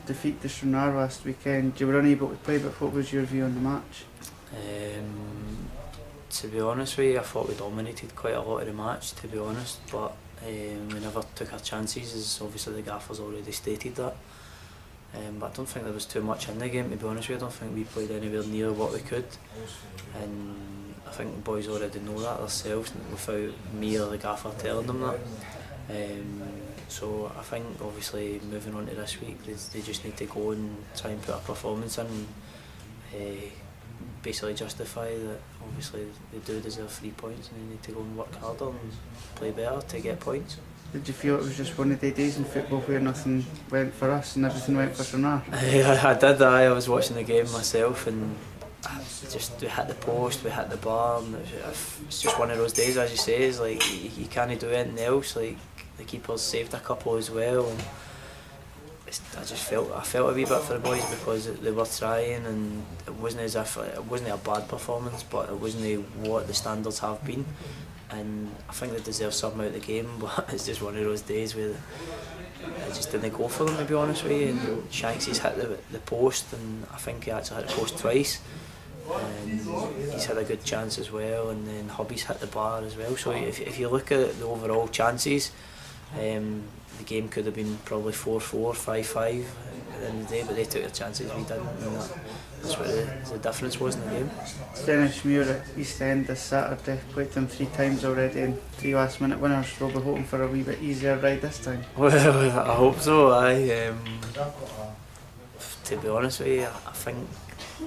defeat to Stranraer last weekend. You were unable to play, but what was your view on the match? To be honest with you, I thought we dominated quite a lot of the match, to be honest, but we never took our chances, as obviously the gaffer's already stated that. But I don't think there was too much in the game, to be honest with you. I don't think we played anywhere near what we could, and I think the boys already know that themselves without me or the gaffer telling them that. So I think obviously moving on to this week, they just need to go and try and put a performance in and basically justify that obviously they do deserve 3 points, and they need to go and work harder and play better to get points. Did you feel it was just one of the days in football where nothing went for us and everything went for Stranraer? I did. I was watching the game myself, and we hit the post, we hit the bar, and it's just one of those days, as you say. It's like you can't do anything else. Like the keepers saved a couple as well, and I felt a wee bit for the boys because they were trying, and it wasn't as if it wasn't a bad performance, but it wasn't what the standards have been. And I think they deserve something out of the game, but it's just one of those days where I just didn't go for them, to be honest with you. And Shanksy's hit the post, and I think he actually hit the post twice, and he's had a good chance as well, and then Hubby's hit the bar as well. So if you look at the overall chances, the game could have been probably 4-4, 5-5 at the end of the day, but they took their chances, we didn't, and that's what the difference was in the game. Stenhousemuir at East End this Saturday, played them 3 times already and 3 last minute winners. We'll be hoping for a wee bit easier ride this time. Well, I hope so. To be honest with you, I think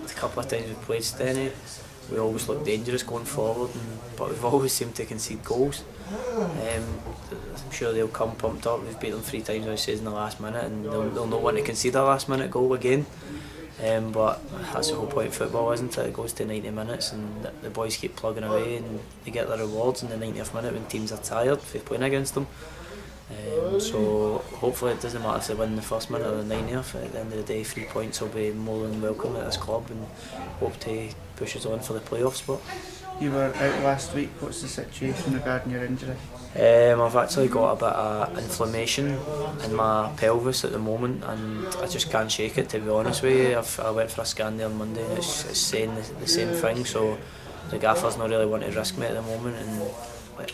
a couple of times we played Stenny, we always look dangerous going forward, but we've always seemed to concede goals. I'm sure they'll come pumped up. We've beat them 3 times, as I said, in the last minute, and they'll not want to concede a last minute goal again. But that's the whole point of football, isn't it? It goes to 90 minutes and the boys keep plugging away and they get their rewards in the 90th minute when teams are tired for playing against them. So hopefully it doesn't matter if they win the first minute or the 90th. At the end of the day, 3 points will be more than welcome at this club, and hope to push us on for the playoff spot. You were out last week. What's the situation regarding your injury? I've actually got a bit of inflammation in my pelvis at the moment, and I just can't shake it, to be honest with you. I went for a scan there on Monday, and it's saying the same thing, so the gaffer's not really wanting to risk me at the moment, and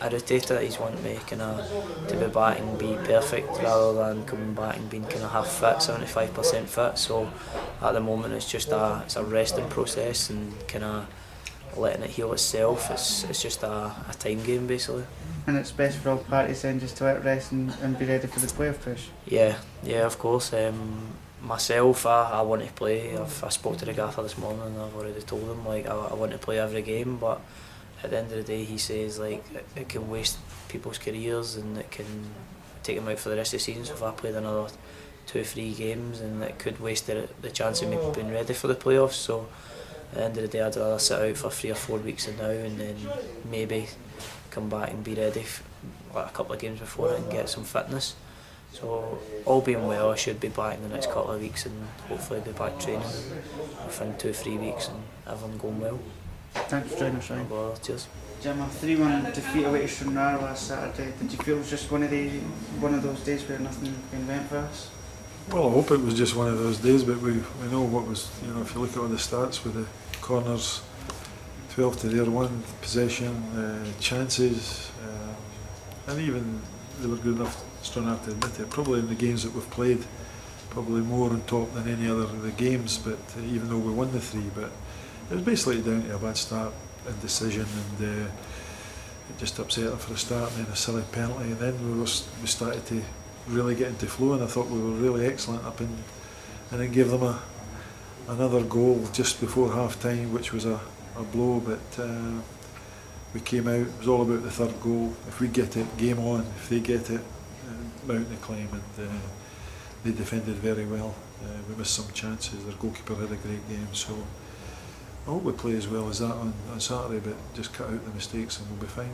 irritated. He's wanting me to be back and be perfect rather than coming back and being kind of half fit, 75% fit. So at the moment it's just it's a resting process and kind of letting it heal itself. It's just a time game basically. And it's best for all parties then just to let it rest and be ready for the playoff push? Yeah, of course. Myself, I want to play. I spoke to the gaffer this morning and I've already told him I want to play every game, but at the end of the day he says it can waste people's careers and it can take them out for the rest of the season. So if I played another 2-3 games, and it could waste the chance of me being ready for the playoffs. So at the end of the day I'd rather sit out for 3 or 4 weeks now and then maybe come back and be ready a couple of games before it and get some fitness. So all being well, I should be back in the next couple of weeks and hopefully be back training within 2-3 weeks and everything going well. Thanks for joining us, Ryan. Well, cheers. Jim, a 3-1 defeat away to Stranraer last Saturday. Did you feel it was just one of those days where nothing went for us? Well, I hope it was just one of those days, but we know what was, if you look at all the stats with the corners, 12 to their 1, possession, chances, and even they were good enough, Stranraer, to admit it, probably in the games that we've played, probably more on top than any other of the games, but even though we won the 3, but it was basically down to a bad start, indecision, and it just upset them for the start, and then a silly penalty, and then we started to really get into flow, and I thought we were really excellent up in, and then gave them another goal just before half time, which was a blow, but we came out. It was all about the third goal. If we get it, game on. If they get it, mountain to climb, and they defended very well. We missed some chances. Their goalkeeper had a great game, so I hope we play as well as that on Saturday, but just cut out the mistakes and we'll be fine.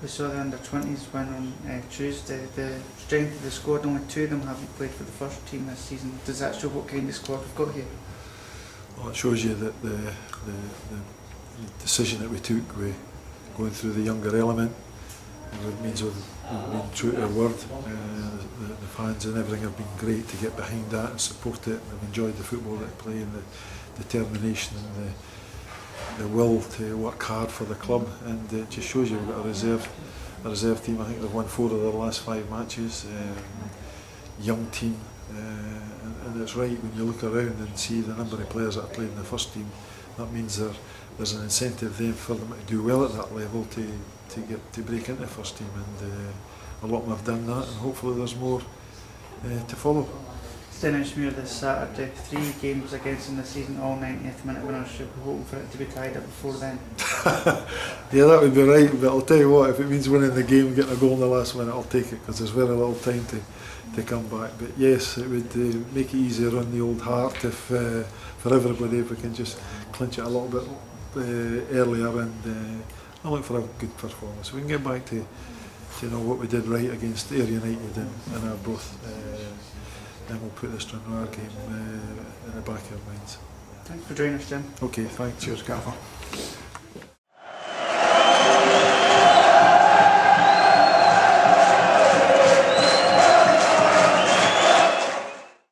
We saw the under-20s win on Tuesday. The strength of the squad, only 2 of them haven't played for the first team this season. Does that show what kind of squad we've got here? Well, it shows you that the decision that we took with going through the younger element, it means we've been true to our word. The fans and everything have been great to get behind that and support it. They've enjoyed the football they play and the determination and the will to work hard for the club, and it just shows you we've got a reserve team. I think they've won 4 of their last 5 matches. Young team, and it's right when you look around and see the number of players that are playing in the first team. That means there's an incentive then for them to do well at that level to break into the first team, and a lot of them have done that, and hopefully there's more to follow. Stenhousemuir this Saturday, 3 games against in the season, all 90th minute winners. Should be hoping for it to be tied up before then. Yeah, that would be right, but I'll tell you what, if it means winning the game, getting a goal in the last minute, I'll take it, because there's very little time to come back. But yes, it would make it easier on the old heart if for everybody, if we can just clinch it a little bit earlier, and I look for a good performance. We can get back to what we did right against Ayr United and Arbroath. Then we'll put the Stenhousemuir game in the back of our minds. Thanks for joining us, Jim. Okay, thanks. Cheers, Gaffer.